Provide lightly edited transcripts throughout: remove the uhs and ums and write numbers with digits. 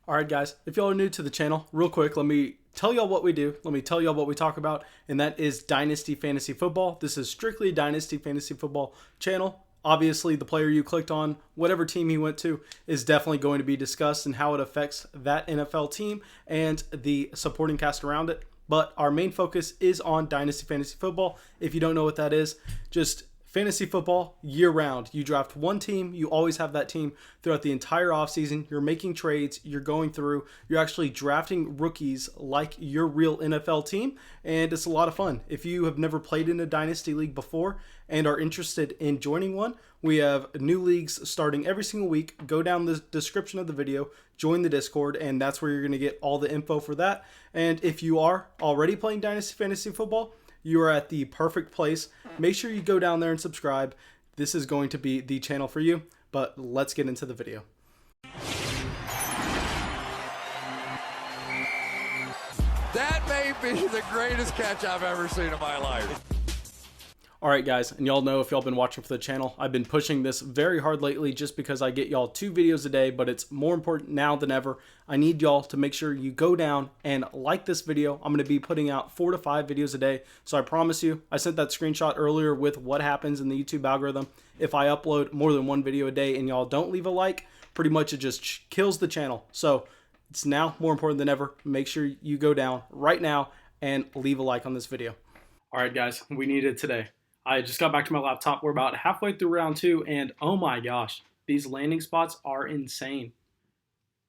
Alright guys, if y'all are new to the channel, real quick, let me tell y'all what we do. Let me tell y'all what we talk about, and that is Dynasty Fantasy Football. This is strictly a Dynasty Fantasy Football channel. Obviously, the player you clicked on, whatever team he went to, is definitely going to be discussed and how it affects that NFL team and the supporting cast around it. But our main focus is on Dynasty Fantasy Football. If you don't know what that is, just fantasy football year round. You draft one team, you always have that team throughout the entire offseason. You're making trades, you're going through, you're actually drafting rookies like your real NFL team, and it's a lot of fun. If you have never played in a Dynasty League before and are interested in joining one, we have new leagues starting every single week. Go down the description of the video, join the Discord, and that's where you're going to get all the info for that. And if you are already playing Dynasty Fantasy Football, you are at the perfect place. Make sure you go down there and subscribe. This is going to be the channel for you, but let's get into the video. That may be the greatest catch I've ever seen in my life. Alright guys, and y'all know if y'all been watching for the channel, I've been pushing this very hard lately just because I get y'all 2 videos a day, but it's more important now than ever. I need y'all to make sure you go down and like this video. I'm going to be putting out 4 to 5 videos a day, so I promise you, I sent that screenshot earlier with what happens in the YouTube algorithm. If I upload more than 1 video a day and y'all don't leave a like, pretty much it just kills the channel. So it's now more important than ever. Make sure you go down right now and leave a like on this video. Alright guys, we need it today. I just got back to my laptop. We're about halfway through round 2, and oh my gosh, these landing spots are insane.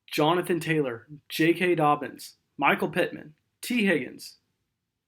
Jonathan Taylor, J.K. Dobbins, Michael Pittman, T. Higgins,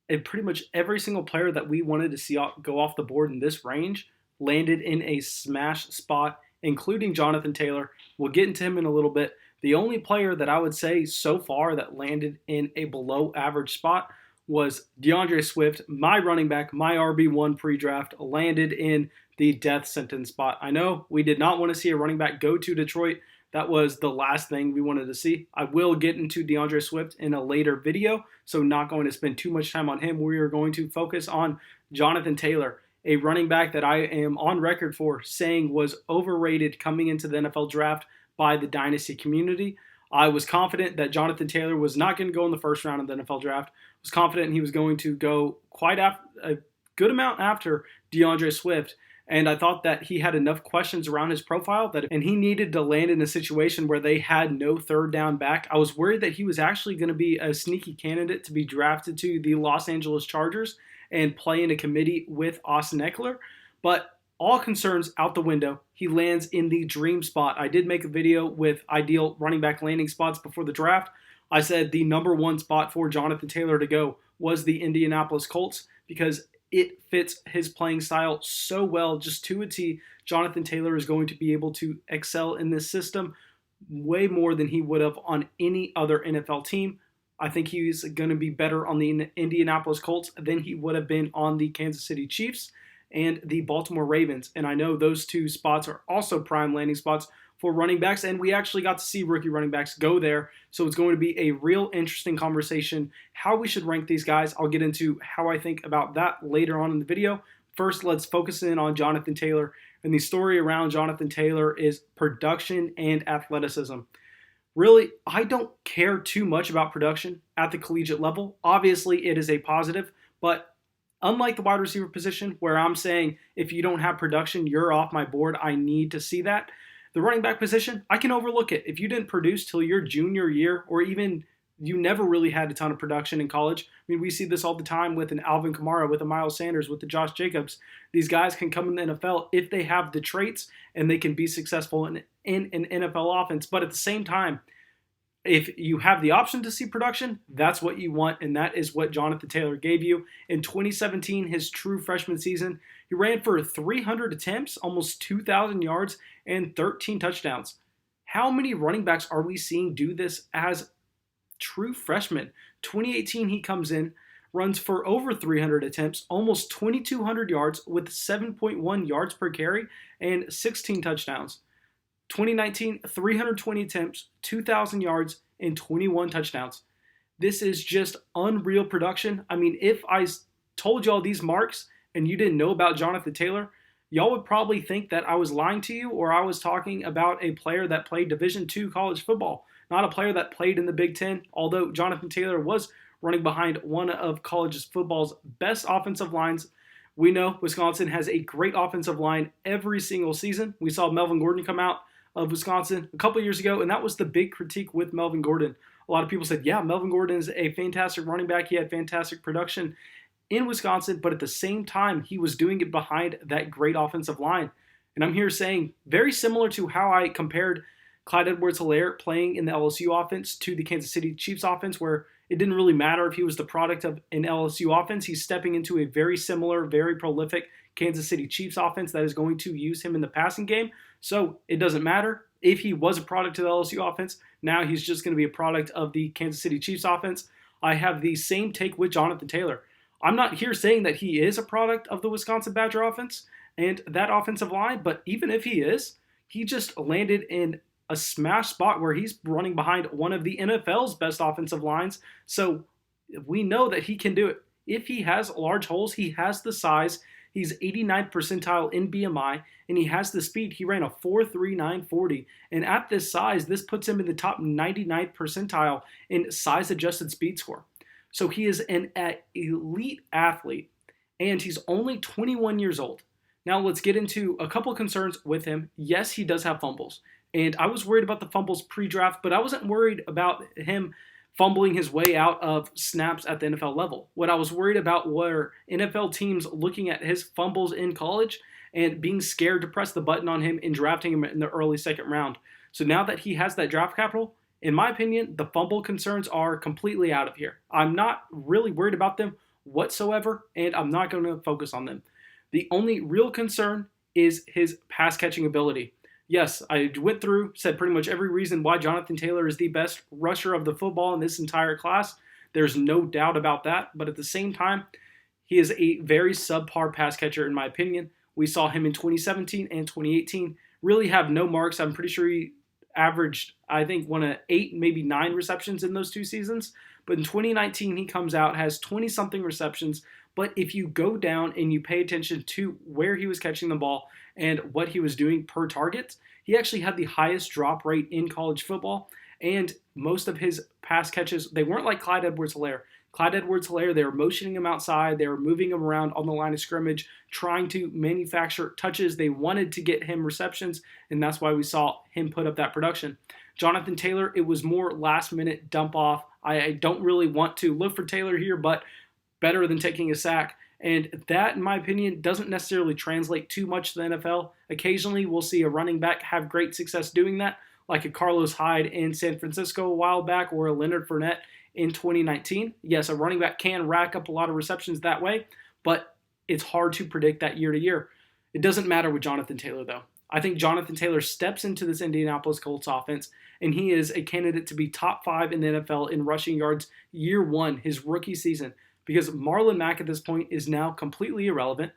and pretty much every single player that we wanted to see go off the board in this range landed in a smash spot, including Jonathan Taylor. We'll get into him in a little bit. The only player that I would say so far that landed in a below average spot was Deandre Swift, my running back, my RB1 pre-draft, landed in the death sentence spot. I know we did not want to see a running back go to Detroit. That was the last thing we wanted to see. I will get into Deandre Swift in a later video, so not going to spend too much time on him. We are going to focus on Jonathan Taylor, a running back that I am on record for saying was overrated coming into the NFL draft by the Dynasty community. I was confident that Jonathan Taylor was not going to go in the first round of the NFL draft. I was confident he was going to go quite a good amount after Deandre Swift. And I thought that he had enough questions around his profile and he needed to land in a situation where they had no third down back. I was worried that he was actually going to be a sneaky candidate to be drafted to the Los Angeles Chargers and play in a committee with Austin Ekeler. But all concerns out the window. He lands in the dream spot. I did make a video with ideal running back landing spots before the draft. I said the number 1 spot for Jonathan Taylor to go was the Indianapolis Colts because it fits his playing style so well, just to a T. Jonathan Taylor is going to be able to excel in this system way more than he would have on any other NFL team. I think he's going to be better on the Indianapolis Colts than he would have been on the Kansas City Chiefs and the Baltimore Ravens. And I know those 2 spots are also prime landing spots for running backs, and we actually got to see rookie running backs go there. So it's going to be a real interesting conversation how we should rank these guys. I'll get into how I think about that later on in the video. First, let's focus in on Jonathan Taylor. And the story around Jonathan Taylor is production and athleticism. Really, I don't care too much about production at the collegiate level. Obviously, it is a positive, but unlike the wide receiver position, where I'm saying if you don't have production, you're off my board, I need to see that. The running back position, I can overlook it. If you didn't produce till your junior year, or even you never really had a ton of production in college. I mean, we see this all the time with an Alvin Kamara, with a Miles Sanders, with the Josh Jacobs. These guys can come in the NFL if they have the traits and they can be successful in an NFL offense. But at the same time, if you have the option to see production, that's what you want, and that is what Jonathan Taylor gave you. In 2017, his true freshman season, he ran for 300 attempts, almost 2,000 yards, and 13 touchdowns. How many running backs are we seeing do this as true freshmen? 2018, he comes in, runs for over 300 attempts, almost 2,200 yards with 7.1 yards per carry and 16 touchdowns. 2019, 320 attempts, 2,000 yards, and 21 touchdowns. This is just unreal production. I mean, if I told y'all these marks and you didn't know about Jonathan Taylor, y'all would probably think that I was lying to you or I was talking about a player that played Division II college football. not a player that played in the Big Ten, although Jonathan Taylor was running behind one of college football's best offensive lines. We know Wisconsin has a great offensive line every single season. We saw Melvin Gordon come out of Wisconsin a couple years ago, and that was the big critique with Melvin Gordon. A lot of people said, yeah, Melvin Gordon is a fantastic running back. He had fantastic production in Wisconsin, but at the same time, he was doing it behind that great offensive line. And I'm here saying, very similar to how I compared Clyde Edwards-Helaire playing in the LSU offense to the Kansas City Chiefs offense, where it didn't really matter if he was the product of an LSU offense. He's stepping into a very similar, very prolific Kansas City Chiefs offense that is going to use him in the passing game. So it doesn't matter if he was a product of the LSU offense. Now he's just going to be a product of the Kansas City Chiefs offense. I have the same take with Jonathan Taylor. I'm not here saying that he is a product of the Wisconsin Badger offense and that offensive line, but even if he is, he just landed in a smash spot where he's running behind one of the NFL's best offensive lines. So we know that he can do it. If he has large holes, he has the size. He's 89th percentile in BMI, and he has the speed. He ran a 4.3940, and at this size, this puts him in the top 99th percentile in size-adjusted speed score. So he is an elite athlete, and he's only 21 years old. Now let's get into a couple concerns with him. Yes, he does have fumbles, and I was worried about the fumbles pre-draft, but I wasn't worried about him fumbling his way out of snaps at the NFL level. What I was worried about were NFL teams looking at his fumbles in college and being scared to press the button on him and drafting him in the early second round. So now that he has that draft capital, in my opinion, the fumble concerns are completely out of here. I'm not really worried about them whatsoever, and I'm not going to focus on them. The only real concern is his pass catching ability. Yes, I went through, said pretty much every reason why Jonathan Taylor is the best rusher of the football in this entire class. There's no doubt about that. But at the same time, he is a very subpar pass catcher in my opinion. We saw him in 2017 and 2018 really have no marks. I'm pretty sure he averaged, I think, 8, maybe 9 receptions in those 2 seasons. But in 2019, he comes out, has 20-something receptions. But if you go down and you pay attention to where he was catching the ball and what he was doing per target, he actually had the highest drop rate in college football. And most of his pass catches, they weren't like Clyde Edwards-Helaire. Clyde Edwards-Helaire, they were motioning him outside. They were moving him around on the line of scrimmage, trying to manufacture touches. They wanted to get him receptions, and that's why we saw him put up that production. Jonathan Taylor, it was more last-minute dump off. I don't really want to look for Taylor here, but better than taking a sack. And that, in my opinion, doesn't necessarily translate too much to the NFL. Occasionally, we'll see a running back have great success doing that, like a Carlos Hyde in San Francisco a while back or a Leonard Fournette in 2019. Yes, a running back can rack up a lot of receptions that way, but it's hard to predict that year to year. It doesn't matter with Jonathan Taylor, though. I think Jonathan Taylor steps into this Indianapolis Colts offense, and he is a candidate to be top 5 in the NFL in rushing yards year 1, his rookie season, because Marlon Mack at this point is now completely irrelevant.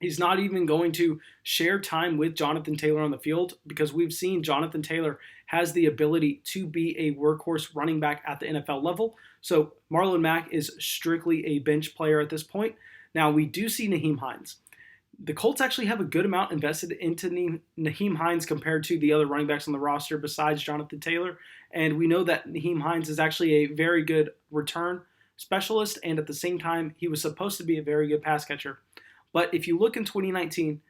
He's not even going to share time with Jonathan Taylor on the field because we've seen Jonathan Taylor has the ability to be a workhorse running back at the NFL level. So Marlon Mack is strictly a bench player at this point. Now we do see Naheem Heinz. The Colts actually have a good amount invested into Naheem Heinz compared to the other running backs on the roster besides Jonathan Taylor. And we know that Naheem Heinz is actually a very good return specialist, and at the same time, he was supposed to be a very good pass catcher. But if you look in 2019,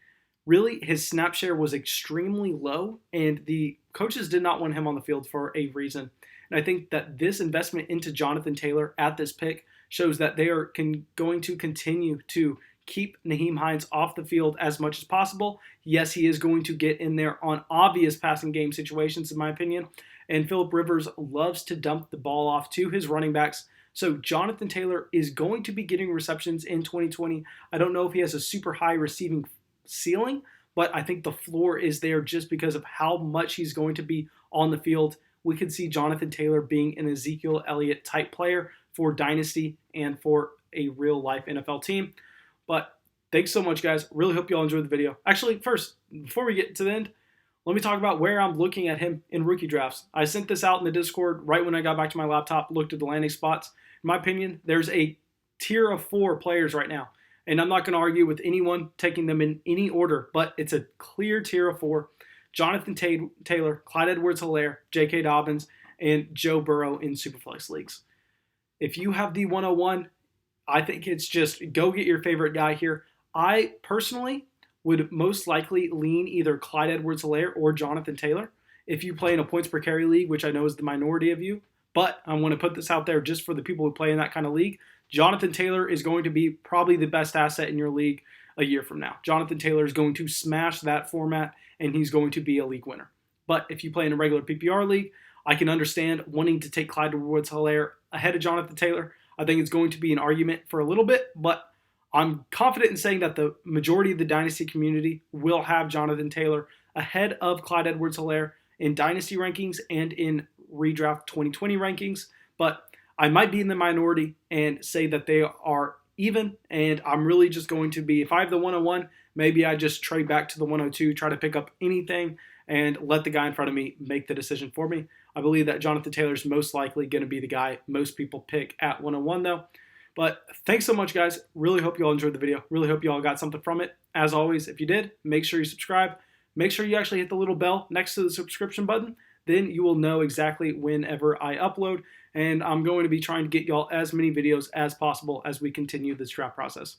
really his snap share was extremely low, and the coaches did not want him on the field for a reason. And I think that this investment into Jonathan Taylor at this pick shows that they are going to continue to keep Naheem Heinz off the field as much as possible. Yes, he is going to get in there on obvious passing game situations, in my opinion, and Phillip Rivers loves to dump the ball off to his running backs. So Jonathan Taylor is going to be getting receptions in 2020. I don't know if he has a super high receiving ceiling, but I think the floor is there just because of how much he's going to be on the field. We could see Jonathan Taylor being an Ezekiel Elliott type player for Dynasty and for a real life NFL team. But thanks so much, guys. Really hope you all enjoyed the video. Actually, first, before we get to the end, let me talk about where I'm looking at him in rookie drafts. I sent this out in the Discord right when I got back to my laptop, looked at the landing spots. In my opinion, there's a tier of 4 players right now. And I'm not going to argue with anyone taking them in any order, but it's a clear tier of 4. Jonathan Taylor, Clyde Edwards-Helaire, J.K. Dobbins, and Joe Burrow in Superflex leagues. If you have the 101, I think it's just go get your favorite guy here. I personally would most likely lean either Clyde Edwards-Helaire or Jonathan Taylor if you play in a points per carry league, which I know is the minority of you. But I want to put this out there just for the people who play in that kind of league. Jonathan Taylor is going to be probably the best asset in your league a year from now. Jonathan Taylor is going to smash that format, and he's going to be a league winner. But if you play in a regular PPR league, I can understand wanting to take Clyde Edwards-Helaire ahead of Jonathan Taylor. I think it's going to be an argument for a little bit, but I'm confident in saying that the majority of the Dynasty community will have Jonathan Taylor ahead of Clyde Edwards-Helaire in Dynasty rankings and in Redraft 2020 rankings. But I might be in the minority and say that they are even, and I'm really just going to be, if I have the 101, maybe I just trade back to the 102, try to pick up anything, and let the guy in front of me make the decision for me. I believe that Jonathan Taylor is most likely going to be the guy most people pick at 101, though. But thanks so much, guys. Really hope you all enjoyed the video. Really hope you all got something from it. As always, if you did, make sure you subscribe. Make sure you actually hit the little bell next to the subscription button. Then you will know exactly whenever I upload. And I'm going to be trying to get y'all as many videos as possible as we continue this draft process.